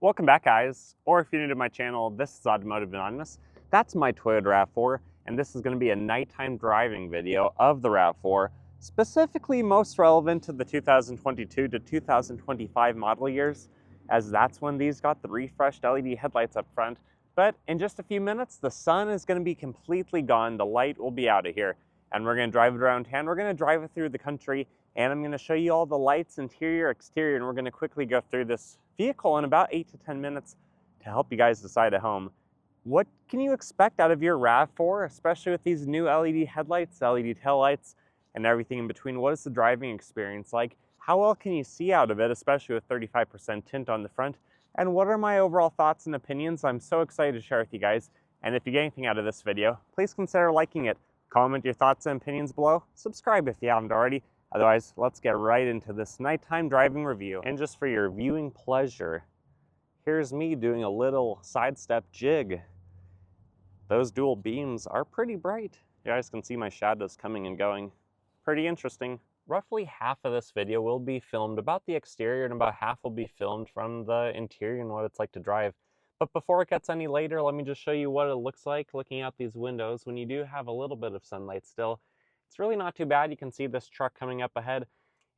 Welcome back, guys, or if you're new to my channel, this is Automotive Anonymous. That's my Toyota RAV4, and this is going to be a nighttime driving video of the RAV4, specifically most relevant to the 2022 to 2025 model years, as that's when these got the refreshed LED headlights up front. But in just a few minutes, the sun is going to be completely gone, the light will be out of here, and we're going to drive it around town, we're going to drive it through the country, and I'm going to show you all the lights, interior, exterior, and we're going to quickly go through this vehicle in about 8 to 10 minutes to help you guys decide at home. What can you expect out of your RAV4, especially with these new LED headlights, LED taillights, and everything in between? What is the driving experience like? How well can you see out of it, especially with 35% tint on the front? And what are my overall thoughts and opinions? I'm so excited to share with you guys. And if you get anything out of this video, please consider liking it. Comment your thoughts and opinions below. Subscribe if you haven't already. Otherwise, let's get right into this nighttime driving review. And just for your viewing pleasure, here's me doing a little sidestep jig. Those dual beams are pretty bright. You guys can see my shadows coming and going. Pretty interesting. Roughly half of this video will be filmed about the exterior and about half will be filmed from the interior and what it's like to drive. But before it gets any later, let me just show you what it looks like looking out these windows when you do have a little bit of sunlight still. It's really not too bad. You can see this truck coming up ahead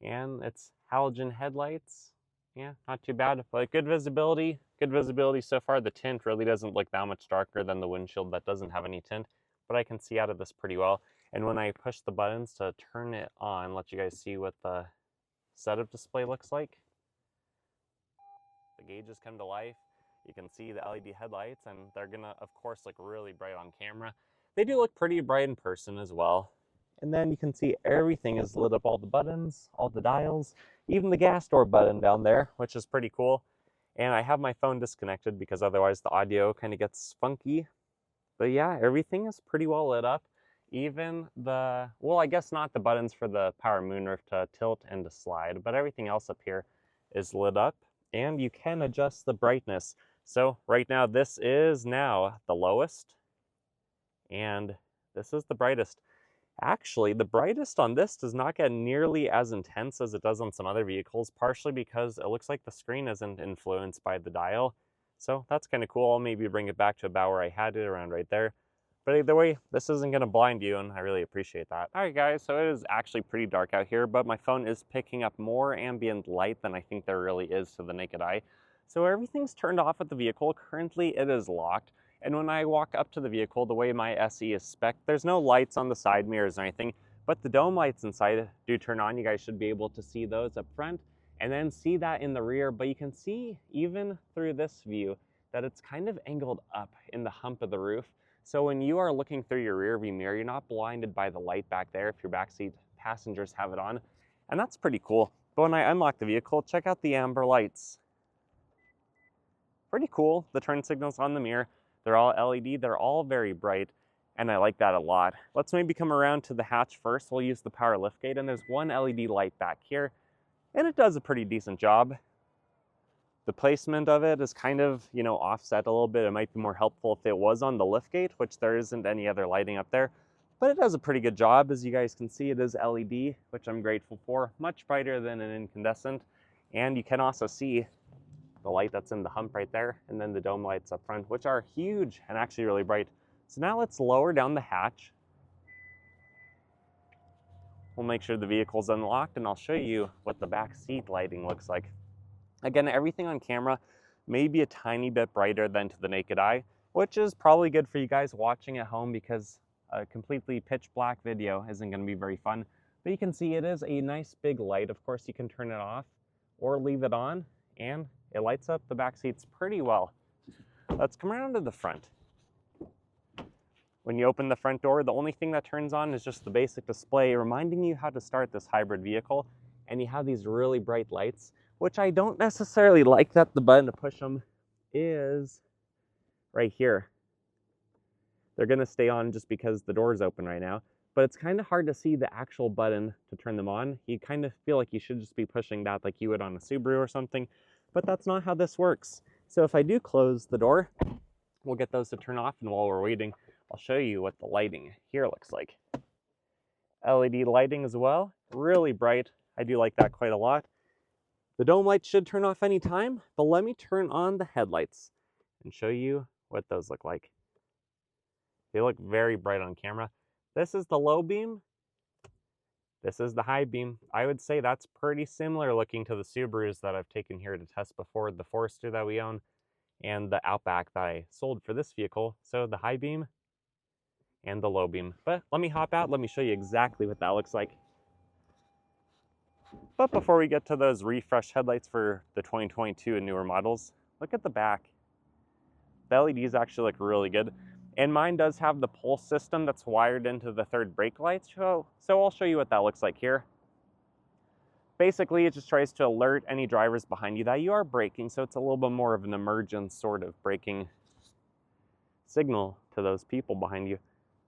and it's halogen headlights. Yeah, not too bad, but good visibility so far. The tint really doesn't look that much darker than the windshield that doesn't have any tint, but I can see out of this pretty well. And when I push the buttons to turn it on, let you guys see what the setup display looks like. The gauges come to life. You can see the LED headlights, and they're gonna, of course, look really bright on camera. They do look pretty bright in person as well. And then you can see everything is lit up, all the buttons, all the dials, even the gas door button down there, which is pretty cool. And I have my phone disconnected because otherwise the audio kind of gets funky. But yeah, everything is pretty well lit up. Even the, well, I guess not the buttons for the power moonroof to tilt and to slide, but everything else up here is lit up. And you can adjust the brightness. So right now, this is now the lowest, and this is the brightest. Actually, the brightest on this does not get nearly as intense as it does on some other vehicles, partially because it looks like the screen isn't influenced by the dial. So that's kind of cool. I'll maybe bring it back to about where I had it, around right there. But either way, this isn't going to blind you, and I really appreciate that. All right, guys, so it is actually pretty dark out here, but my phone is picking up more ambient light than I think there really is to the naked eye. So everything's turned off at the vehicle. Currently, it is locked. And when I walk up to the vehicle, the way my SE is spec'd, there's no lights on the side mirrors or anything, but the dome lights inside do turn on. You guys should be able to see those up front and then see that in the rear. But you can see even through this view that it's kind of angled up in the hump of the roof. So when you are looking through your rear view mirror, you're not blinded by the light back there if your backseat passengers have it on. And that's pretty cool. But when I unlock the vehicle, check out the amber lights. Pretty cool. The turn signals on the mirror. They're all LED, they're all very bright, and I like that a lot. Let's maybe come around to the hatch first. We'll use the power liftgate, and there's one LED light back here, and it does a pretty decent job. The placement of it is kind of, offset a little bit. It might be more helpful if it was on the liftgate, which there isn't any other lighting up there, but it does a pretty good job. As you guys can see, it is LED, which I'm grateful for, much brighter than an incandescent, and you can also see the light that's in the hump right there, and then the dome lights up front, which are huge and actually really bright. So now let's lower down the hatch. We'll make sure the vehicle's unlocked, and I'll show you what the back seat lighting looks like. Again, everything on camera may be a tiny bit brighter than to the naked eye, which is probably good for you guys watching at home because a completely pitch black video isn't going to be very fun. But you can see it is a nice big light. Of course, you can turn it off or leave it on, and it lights up the back seats pretty well. Let's come around to the front. When you open the front door, the only thing that turns on is just the basic display reminding you how to start this hybrid vehicle. And you have these really bright lights, which I don't necessarily like that the button to push them is right here. They're gonna stay on just because the door is open right now, but it's kind of hard to see the actual button to turn them on. You kind of feel like you should just be pushing that like you would on a Subaru or something. But that's not how this works. So if I do close the door, we'll get those to turn off, and while we're waiting, I'll show you what the lighting here looks like. LED lighting as well, really bright. I do like that quite a lot. The dome light should turn off anytime, but let me turn on the headlights and show you what those look like. They look very bright on camera. This is the low beam. This is the high beam. I would say that's pretty similar looking to the Subarus that I've taken here to test before, the Forester that we own, and the Outback that I sold for this vehicle. So the high beam and the low beam. But let me hop out, let me show you exactly what that looks like. But before we get to those refreshed headlights for the 2022 and newer models, look at the back. The LEDs actually look really good. And mine does have the pulse system that's wired into the third brake lights. So I'll show you what that looks like here. Basically, it just tries to alert any drivers behind you that you are braking. So it's a little bit more of an emergent sort of braking signal to those people behind you.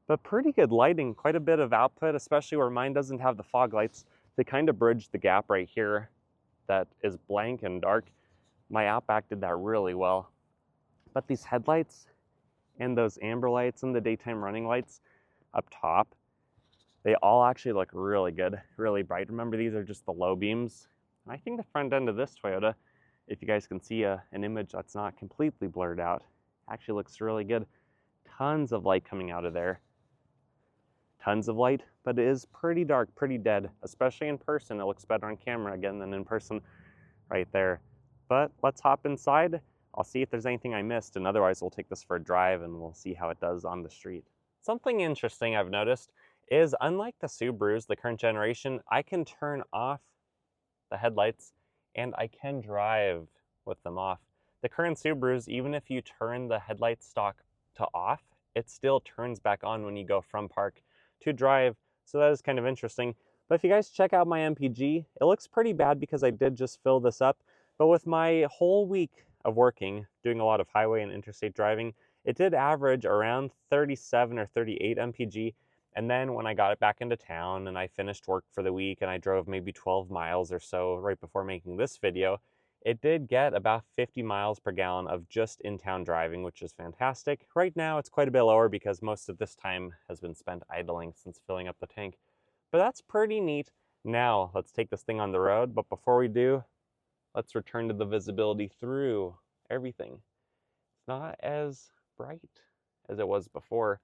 But pretty good lighting, quite a bit of output, especially where mine doesn't have the fog lights. They kind of bridge the gap right here that is blank and dark. My Outback did that really well. But these headlights and those amber lights and the daytime running lights up top, they all actually look really good, really bright. Remember, these are just the low beams. And I think the front end of this Toyota, if you guys can see an image that's not completely blurred out, actually looks really good. Tons of light coming out of there. Tons of light, but it is pretty dark, pretty dead, especially in person. It looks better on camera again than in person right there. But let's hop inside. I'll see if there's anything I missed, and otherwise we'll take this for a drive and we'll see how it does on the street. Something interesting I've noticed is, unlike the Subarus, the current generation, I can turn off the headlights and I can drive with them off. The current Subarus, even if you turn the headlight stock to off, it still turns back on when you go from park to drive. So that is kind of interesting. But if you guys check out my MPG, it looks pretty bad because I did just fill this up. But with my whole week of working, doing a lot of highway and interstate driving, it did average around 37 or 38 MPG. And then when I got it back into town and I finished work for the week and I drove maybe 12 miles or so right before making this video, it did get about 50 miles per gallon of just in-town driving, which is fantastic. Right now it's quite a bit lower because most of this time has been spent idling since filling up the tank. But that's pretty neat. Now let's take this thing on the road. But before we do, let's return to the visibility through everything. It's not as bright as it was before,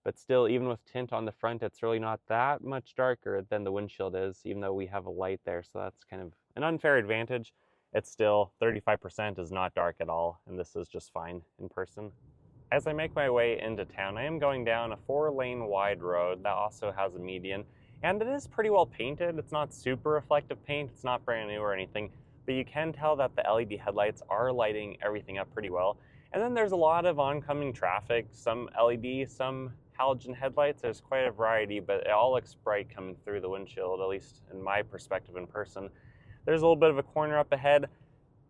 but still, even with tint on the front, it's really not that much darker than the windshield is, even though we have a light there. So that's kind of an unfair advantage. It's still 35% is not dark at all, and this is just fine in person. As I make my way into town, I am going down a 4-lane wide road that also has a median, and it is pretty well painted. It's not super reflective paint, it's not brand new or anything, but you can tell that the LED headlights are lighting everything up pretty well. And then there's a lot of oncoming traffic, some LED, some halogen headlights. There's quite a variety, but it all looks bright coming through the windshield, at least in my perspective in person. There's a little bit of a corner up ahead.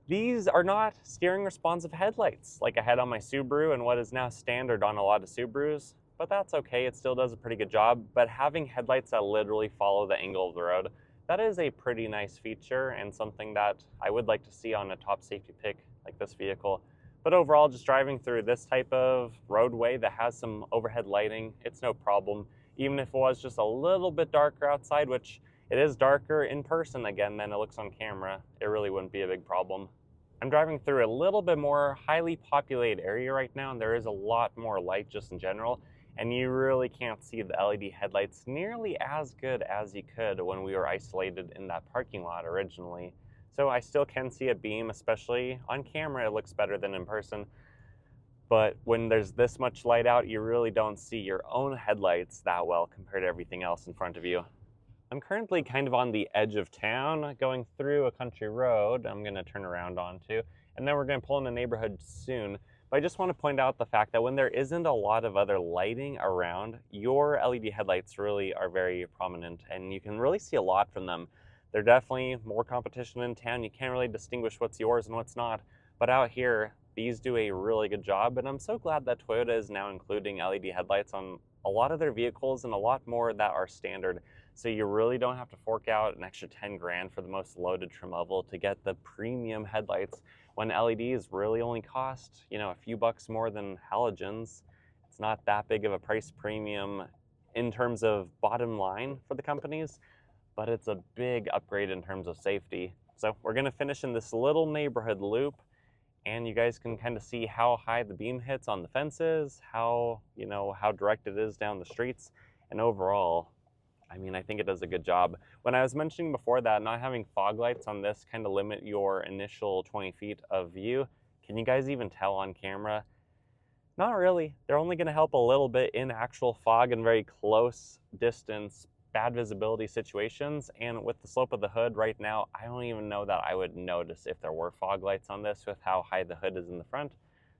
These are not steering responsive headlights like I had on my Subaru and what is now standard on a lot of Subarus, but that's okay. It still does a pretty good job. But having headlights that literally follow the angle of the road, that is a pretty nice feature and something that I would like to see on a top safety pick like this vehicle. But overall, just driving through this type of roadway that has some overhead lighting, it's no problem. Even if it was just a little bit darker outside, which it is darker in person again than it looks on camera, it really wouldn't be a big problem. I'm driving through a little bit more highly populated area right now, and there is a lot more light just in general, and you really can't see the LED headlights nearly as good as you could when we were isolated in that parking lot originally. So I still can see a beam, especially on camera, it looks better than in person. But when there's this much light out, you really don't see your own headlights that well compared to everything else in front of you. I'm currently kind of on the edge of town, going through a country road I'm going to turn around onto, and then we're going to pull in a neighborhood soon. But I just want to point out the fact that when there isn't a lot of other lighting around, your LED headlights really are very prominent, and you can really see a lot from them. They're definitely more competition in town. You can't really distinguish what's yours and what's not. But out here, these do a really good job, and I'm so glad that Toyota is now including LED headlights on a lot of their vehicles and a lot more that are standard. So you really don't have to fork out an extra 10 grand for the most loaded trim level to get the premium headlights when LEDs really only cost, a few bucks more than halogens. It's not that big of a price premium in terms of bottom line for the companies, but it's a big upgrade in terms of safety. So we're gonna finish in this little neighborhood loop, and you guys can kind of see how high the beam hits on the fences, how, how direct it is down the streets, and overall, I mean, I think it does a good job. When I was mentioning before that not having fog lights on this kind of limit your initial 20 feet of view, can you guys even tell on camera? Not really. They're only going to help a little bit in actual fog and very close distance, bad visibility situations. And with the slope of the hood right now, I don't even know that I would notice if there were fog lights on this with how high the hood is in the front.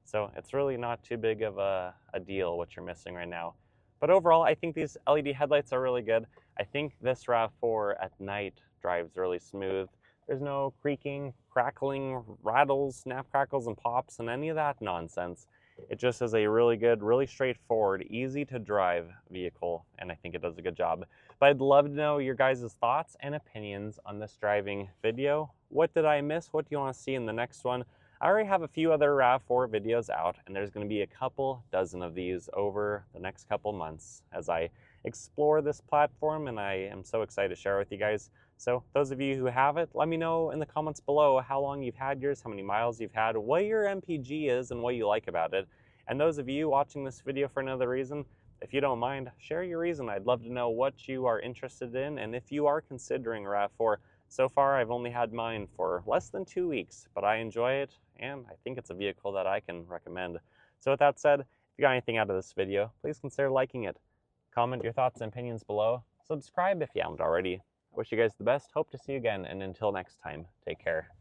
So it's really not too big of a deal what you're missing right now. But overall, I think these LED headlights are really good. I think this RAV4 at night drives really smooth. There's no creaking, crackling, rattles, snap, crackles, and pops, and any of that nonsense. It just is a really good, really straightforward, easy to drive vehicle, and I think it does a good job. But I'd love to know your guys' thoughts and opinions on this driving video. What did I miss? What do you want to see in the next one? I already have a few other RAV4 videos out, and there's going to be a couple dozen of these over the next couple months as I explore this platform, and I am so excited to share with you guys. So those of you who have it, let me know in the comments below how long you've had yours, how many miles you've had, what your MPG is, and what you like about it. And those of you watching this video for another reason, if you don't mind, share your reason. I'd love to know what you are interested in, and if you are considering a RAV4. So far, I've only had mine for less than 2 weeks, but I enjoy it, and I think it's a vehicle that I can recommend. So with that said, if you got anything out of this video, please consider liking it. Comment your thoughts and opinions below. Subscribe if you haven't already. I wish you guys the best. Hope to see you again, and until next time, take care.